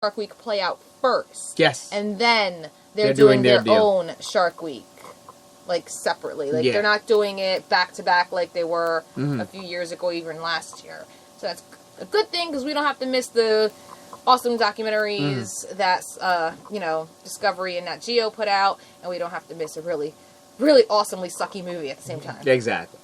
Shark Week play out first. Yes. And then they're doing their own Shark Week, like, separately. Like, they're not doing it back-to-back like they were a few years ago, even last year. So that's a good thing, because we don't have to miss the awesome documentaries that, Discovery and Nat Geo put out, and we don't have to miss a really, really awesomely sucky movie at the same time. Exactly.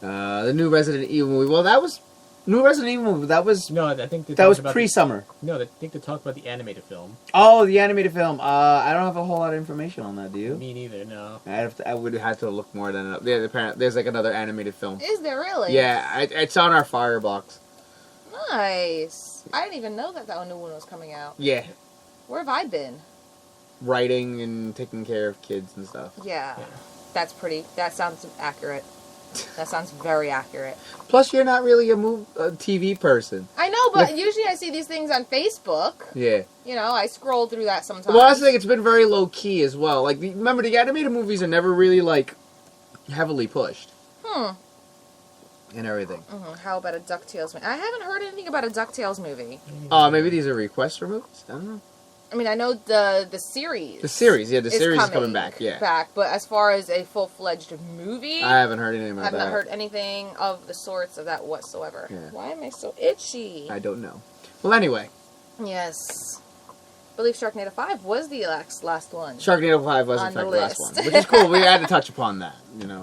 The new Resident Evil movie. Well, that was... New Resident Evil movie, that was... No, I think that was pre-summer. I think they talked about the animated film. Oh, the animated film. I don't have a whole lot of information on that, do you? Me neither, no. I would have to look more than... Yeah, apparently, there's like another animated film. Is there really? Yeah, it's on our Firebox. Nice. I didn't even know that new one was coming out. Yeah. Where have I been? Writing and taking care of kids and stuff. Yeah. That sounds accurate. That sounds very accurate. Plus, you're not really a TV person. I know, but usually I see these things on Facebook. Yeah. I scroll through that sometimes. Well, I also think it's been very low-key as well. Like, remember, the animated movies are never really, like, heavily pushed. And everything. How about a DuckTales movie? I haven't heard anything about a DuckTales movie. Maybe these are requests for movies? I don't know. I mean, I know the series. The series, yeah, the series is coming back, yeah. But as far as a full-fledged movie... I haven't heard anything about that. I've not heard anything of the sorts of that whatsoever. Yeah. Why am I so itchy? I don't know. Well, anyway. Yes. I believe Sharknado 5 was the last one. Sharknado 5 was, in fact, the last one. Which is cool. We had to touch upon that.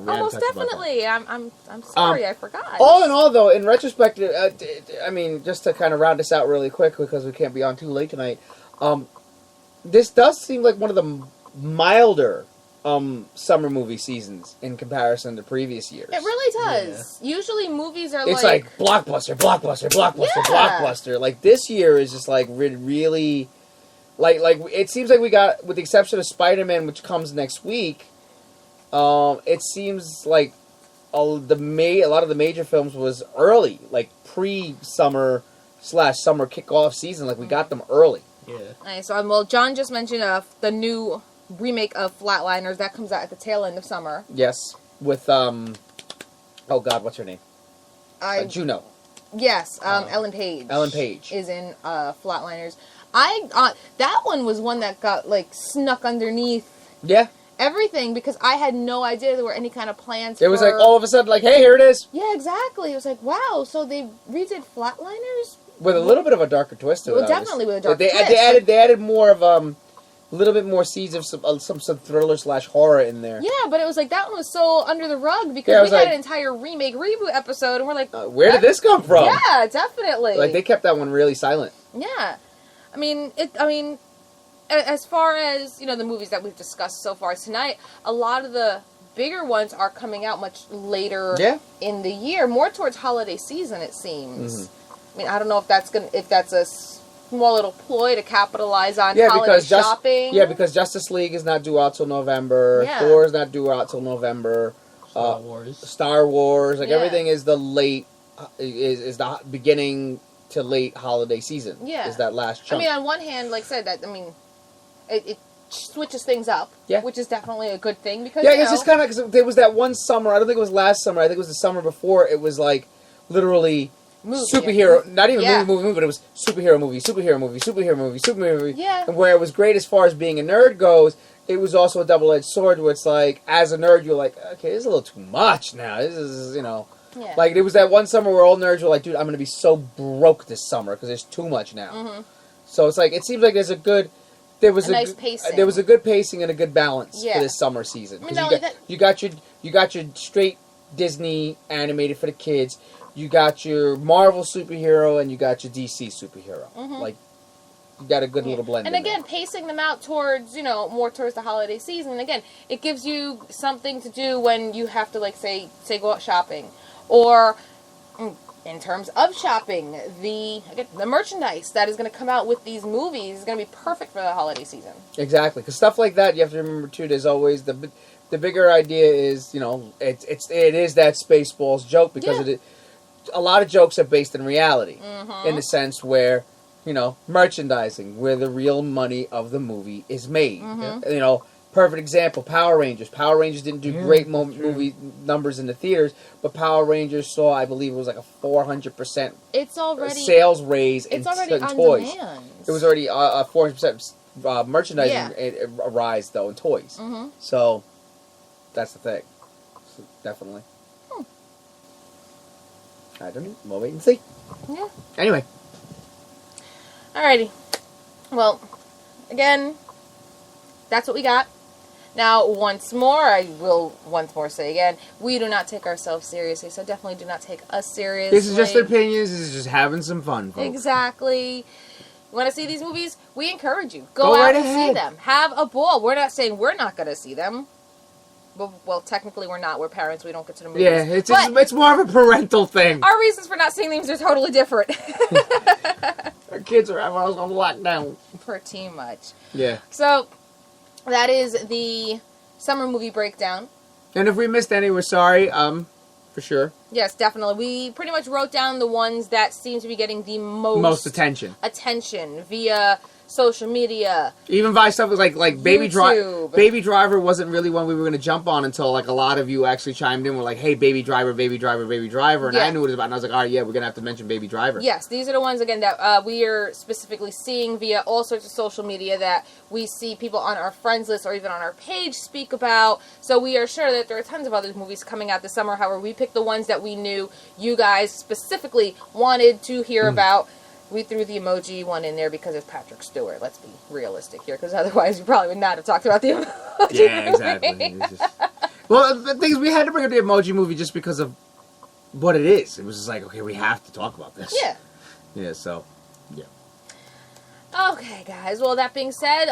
Most definitely. I'm sorry, I forgot. All in all, though, in retrospect, I mean, just to kind of round this out really quick, because we can't be on too late tonight... this does seem like one of the milder summer movie seasons in comparison to previous years. It really does. Yeah. Usually movies are it's like blockbuster, blockbuster, blockbuster, blockbuster. Like, this year is just like really... Like it seems like we got, with the exception of Spider-Man, which comes next week, it seems like a lot of the major films was early, like pre-summer / summer kickoff season. Like, we got them early. Yeah. Nice. So, well, John just mentioned the new remake of Flatliners that comes out at the tail end of summer. Yes, with oh God, what's her name? Juno. Yes, Ellen Page. Ellen Page is in Flatliners. That one was one that got snuck underneath. Yeah. Everything, because I had no idea there were any kind of plans. It was like all of a sudden, like, hey, here it is. Yeah, exactly. It was like, wow. So they redid Flatliners. With a little bit of a darker twist to it. Well, definitely with a darker twist. They added more of a little bit more seeds of some thriller / horror in there. Yeah, but it was like that one was so under the rug because we had an entire remake reboot episode, and we're like, where did this come from? Yeah, definitely. Like, they kept that one really silent. Yeah, I mean, as far as the movies that we've discussed so far tonight, a lot of the bigger ones are coming out much later in the year, more towards holiday season, it seems. I mean, I don't know if that's a small little ploy to capitalize on holiday shopping. Because Justice League is not due out till November. Yeah. Thor is not due out till November. Star Wars, everything is the late is the beginning to late holiday season. Yeah, is that last chunk. I mean, on one hand, like I said, it switches things up. Yeah, which is definitely a good thing because it's just kind of because there was that one summer. I don't think it was last summer. I think it was the summer before. It was like literally. Superhero, not even movie, but it was superhero movie. Yeah. And where it was great as far as being a nerd goes, it was also a double-edged sword where it's like, as a nerd, you're like, okay, this is a little too much now. This is, like, it was that one summer where all nerds were like, dude, I'm going to be so broke this summer because there's too much now. Mm-hmm. So it's like, it seems like there was a nice pacing. There was a good pacing and a good balance for this summer season. You got your straight Disney animated for the kids. You got your Marvel superhero and you got your DC superhero. Mm-hmm. Like, you got a good little blend. And again, pacing them out towards, more towards the holiday season. And again, it gives you something to do when you have to, like, say go out shopping. Or, in terms of shopping, the merchandise that is going to come out with these movies is going to be perfect for the holiday season. Exactly. Because stuff like that, you have to remember, too, there's always the bigger idea is, it is that Spaceballs joke because a lot of jokes are based in reality, in the sense where, merchandising, where the real money of the movie is made. Perfect example, Power Rangers. Power Rangers didn't do great movie numbers in the theaters, but Power Rangers saw, I believe it was like a 400% sales raise in toys. Demand. It was already a 400% merchandising rise, though, in toys. Mm-hmm. So, that's the thing. So, definitely. I don't know. We'll wait and see. Yeah. Anyway. Alrighty. Well, again, that's what we got. Now, once more, I will say again, we do not take ourselves seriously, so definitely do not take us seriously. This is just opinions. This is just having some fun, folks. Exactly. You want to see these movies? We encourage you. Go out right and see them. Have a ball. We're not saying we're not going to see them. Well, technically we're not. We're parents. We don't get to the movies. Yeah, it's more of a parental thing. Our reasons for not seeing these are totally different. Our kids are having us on lockdown. Pretty much. Yeah. So, that is the summer movie breakdown. And if we missed any, we're sorry. For sure. Yes, definitely. We pretty much wrote down the ones that seem to be getting the most attention via social media. Even by stuff like Baby Driver. Baby Driver wasn't really one we were going to jump on until like a lot of you actually chimed in. Were like, hey, Baby Driver, Baby Driver, Baby Driver. And I knew what it was about. And I was like, all right, yeah, we're going to have to mention Baby Driver. Yes, these are the ones, again, that we are specifically seeing via all sorts of social media that we see people on our friends list or even on our page speak about. So we are sure that there are tons of other movies coming out this summer. However, we picked the ones that we knew you guys specifically wanted to hear about. We threw the emoji one in there because it's Patrick Stewart. Let's be realistic here, because otherwise we probably would not have talked about the emoji movie. Exactly. Well, the thing is, we had to bring up the emoji movie just because of what it is. It was just like, okay, we have to talk about this. Yeah. Yeah, so, yeah. Okay, guys. Well, that being said,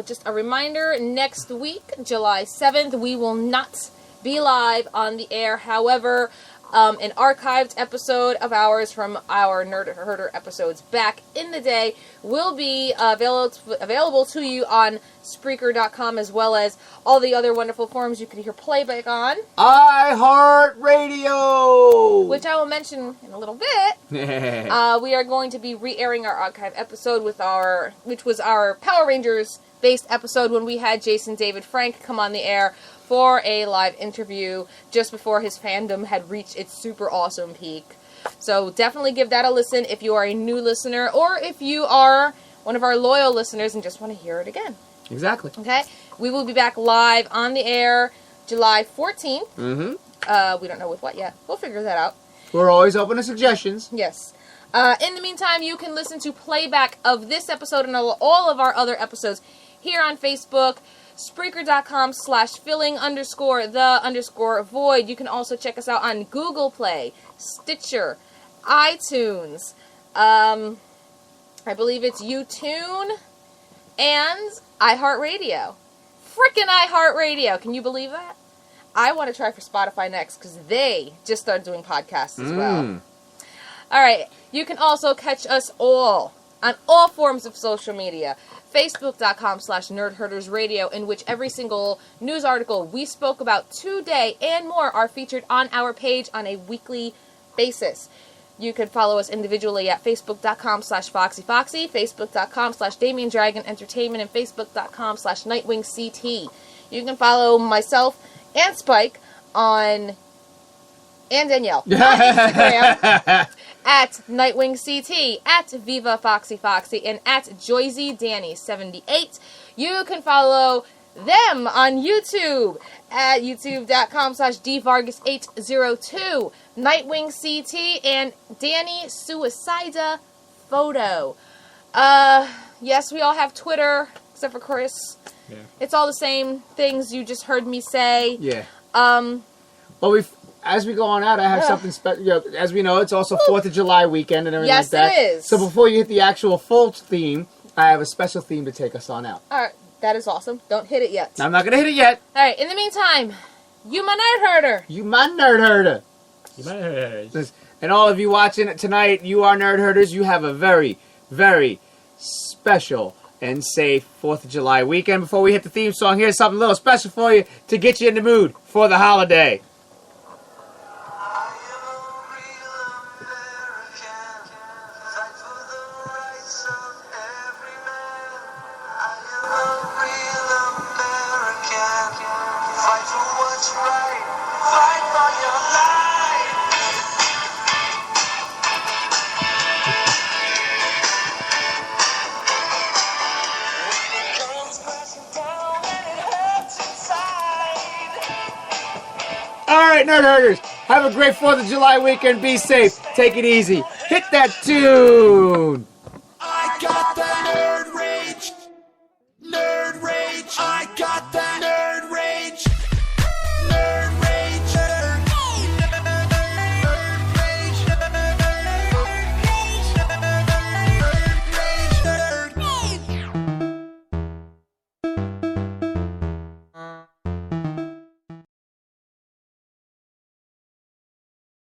just a reminder, next week, July 7th, we will not be live on the air. However, an archived episode of ours from our Nerd Herder episodes back in the day will be available to you on Spreaker.com, as well as all the other wonderful forums you can hear playback on. iHeartRadio! Which I will mention in a little bit. We are going to be re-airing our archive episode which was our Power Rangers based episode when we had Jason David Frank come on the air for a live interview just before his fandom had reached its super awesome peak. So definitely give that a listen if you are a new listener, or if you are one of our loyal listeners and just want to hear it again. Exactly. Okay? We will be back live on the air July 14th. Mm-hmm. We don't know with what yet. We'll figure that out. We're always open to suggestions. Yes. In the meantime, you can listen to playback of this episode and all of our other episodes here on Facebook, Spreaker.com/filling_the_void. You can also check us out on Google Play, Stitcher, iTunes, I believe it's YouTune, and iHeartRadio. Frickin' iHeartRadio. Can you believe that? I want to try for Spotify next, because they just started doing podcasts as well. Alright, you can also catch us all on all forms of social media. Facebook.com/NerdHerdersRadio, in which every single news article we spoke about today and more are featured on our page on a weekly basis. You can follow us individually at Facebook.com/FoxyFoxy, Facebook.com/DamianDragonEntertainment, and Facebook.com/NightwingCT. You can follow myself and Spike and Danielle on Instagram at NightwingCT, at VivaFoxyFoxy, and at JoyzyDanny78. You can follow them on YouTube at youtube.com/DVargas802, NightwingCT, and Danny Suicida Photo. Yes, we all have Twitter, except for Chris. Yeah. It's all the same things you just heard me say. Yeah. Well, as we go on out, I have something special. As we know, it's also 4th of July weekend and everything like that. Yes, it is. So before you hit the actual full theme, I have a special theme to take us on out. All right. That is awesome. Don't hit it yet. I'm not going to hit it yet. All right. In the meantime, you my nerd herder. You my nerd herder. You my nerd herders. And all of you watching it tonight, you are nerd herders. You have a very, very special and safe 4th of July weekend. Before we hit the theme song, here's something a little special for you to get you in the mood for the holiday. right, Nerd Herders. Have a great 4th of July weekend. Be safe. Take it easy. Hit that tune.